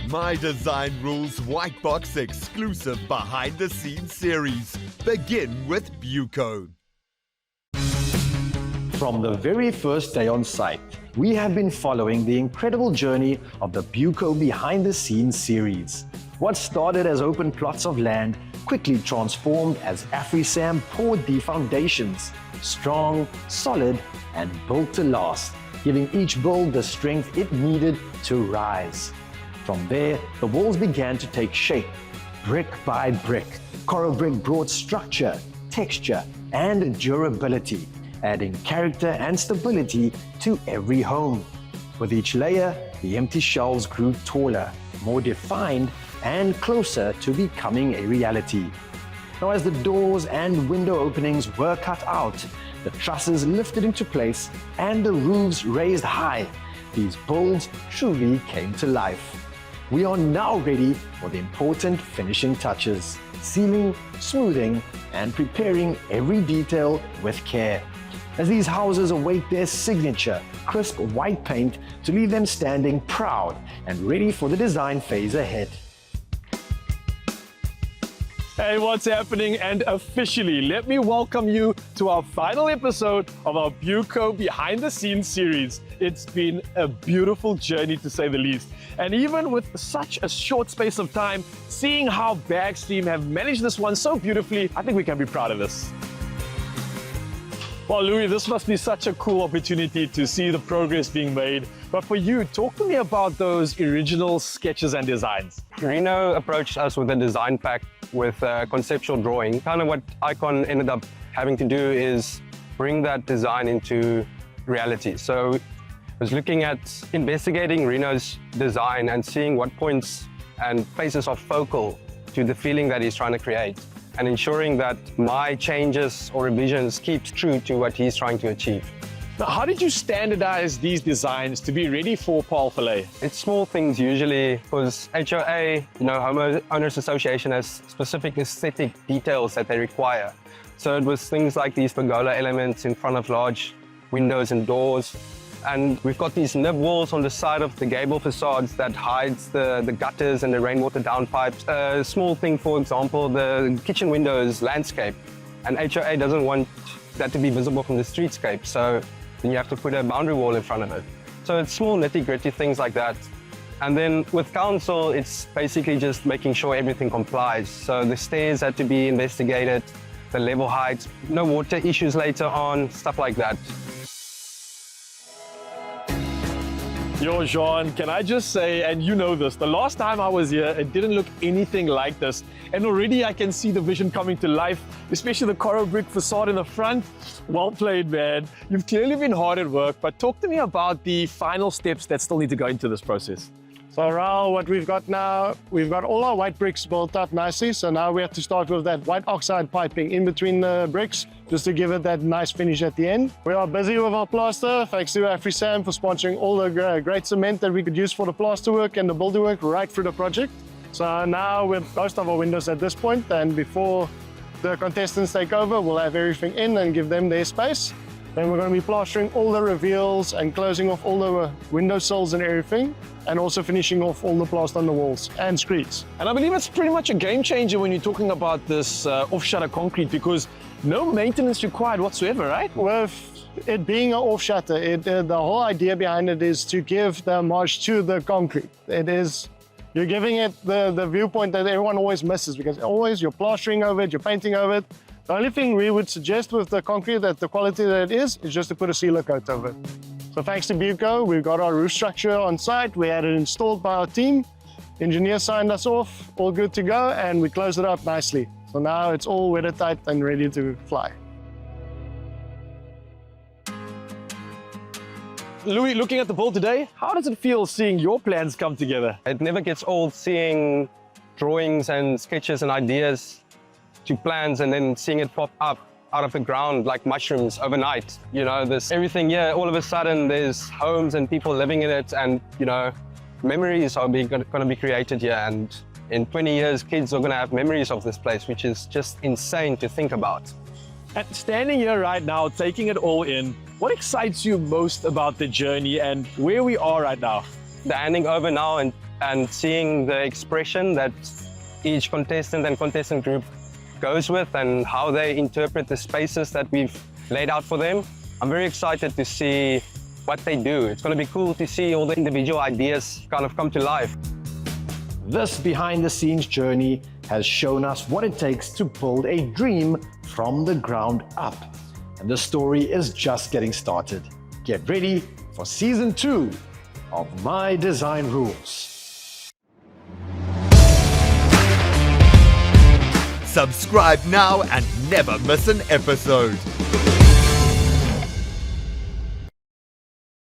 My Design Rules White Box exclusive behind the scenes series. Begin with Buco. From the very first day on site, we have been following the incredible journey of the Buco behind the scenes series. What started as open plots of land quickly transformed as AfriSam poured the foundations, strong, solid, and built to last, giving each build the strength it needed to rise. From there, the walls began to take shape, brick by brick. Coral brick brought structure, texture, and durability, adding character and stability to every home. With each layer, the empty shells grew taller, more defined, and closer to becoming a reality. Now, as the doors and window openings were cut out, the trusses lifted into place, and the roofs raised high, these builds truly came to life. We are now ready for the important finishing touches, sealing, smoothing, and preparing every detail with care, as these houses await their signature, crisp white paint to leave them standing proud and ready for the design phase ahead. Hey, what's happening? And officially, let me welcome you to our final episode of our Buco Behind the Scenes series. It's been a beautiful journey, to say the least. And even with such a short space of time, seeing how Bag's team have managed this one so beautifully, I think we can be proud of this. Well, Louis, this must be such a cool opportunity to see the progress being made. But for you, talk to me about those original sketches and designs. Reno approached us with a design pack with a conceptual drawing. Kind of what Icon ended up having to do is bring that design into reality. So I was looking at investigating Reno's design and seeing what points and places are focal to the feeling that he's trying to create, and ensuring that my changes or revisions keeps true to what he's trying to achieve. Now, how did you standardize these designs to be ready for Paul Filet? It's small things usually, because HOA, Homeowners Association, has specific aesthetic details that they require. So it was things like these pergola elements in front of large windows and doors. And we've got these nib walls on the side of the gable facades that hides the gutters and the rainwater downpipes. A small thing, for example, the kitchen windows landscape. And HOA doesn't want that to be visible from the streetscape, so then you have to put a boundary wall in front of it. So it's small nitty-gritty things like that. And then with council, it's basically just making sure everything complies. So the stairs had to be investigated, the level heights, no water issues later on, stuff like that. Yo, Jean, can I just say, and you know this, the last time I was here, it didn't look anything like this. And already I can see the vision coming to life, especially the coral brick facade in the front. Well played, man. You've clearly been hard at work, but talk to me about the final steps that still need to go into this process. So Raul, what we've got now, we've got all our white bricks built up nicely. So now we have to start with that white oxide piping in between the bricks, just to give it that nice finish at the end. We are busy with our plaster, thanks to AfriSam for sponsoring all the great cement that we could use for the plaster work and the builder work right through the project. So now with most of our windows at this point, and before the contestants take over, we'll have everything in and give them their space. Then we're going to be plastering all the reveals and closing off all the window sills and everything, and also finishing off all the plaster on the walls and screeds. And I believe it's pretty much a game changer when you're talking about this off-shutter concrete, because no maintenance required whatsoever, right? With it being an off-shutter, the whole idea behind it is to give the homage to the concrete. You're giving it the viewpoint that everyone always misses, because always you're plastering over it, you're painting over it. The only thing we would suggest with the concrete, that the quality that it is just to put a sealer coat over it. So thanks to Buco, we've got our roof structure on site. We had it installed by our team. Engineer signed us off, all good to go, and we closed it up nicely. So now it's all weathertight and ready to fly. Louis, looking at the build today, how does it feel seeing your plans come together? It never gets old seeing drawings and sketches and ideas to plans, and then seeing it pop up out of the ground like mushrooms overnight. There's everything here. All of a sudden, there's homes and people living in it, and memories are going to be created here. And in 20 years, kids are going to have memories of this place, which is just insane to think about. And standing here right now, taking it all in, what excites you most about the journey and where we are right now? The handing over now and and seeing the expression that each contestant and contestant group goes with and how they interpret the spaces that we've laid out for them. I'm very excited to see what they do. It's going to be cool to see all the individual ideas kind of come to life. This behind-the-scenes journey has shown us what it takes to build a dream from the ground up. And the story is just getting started. Get ready for Season 2 of My Design Rules. Subscribe now and never miss an episode.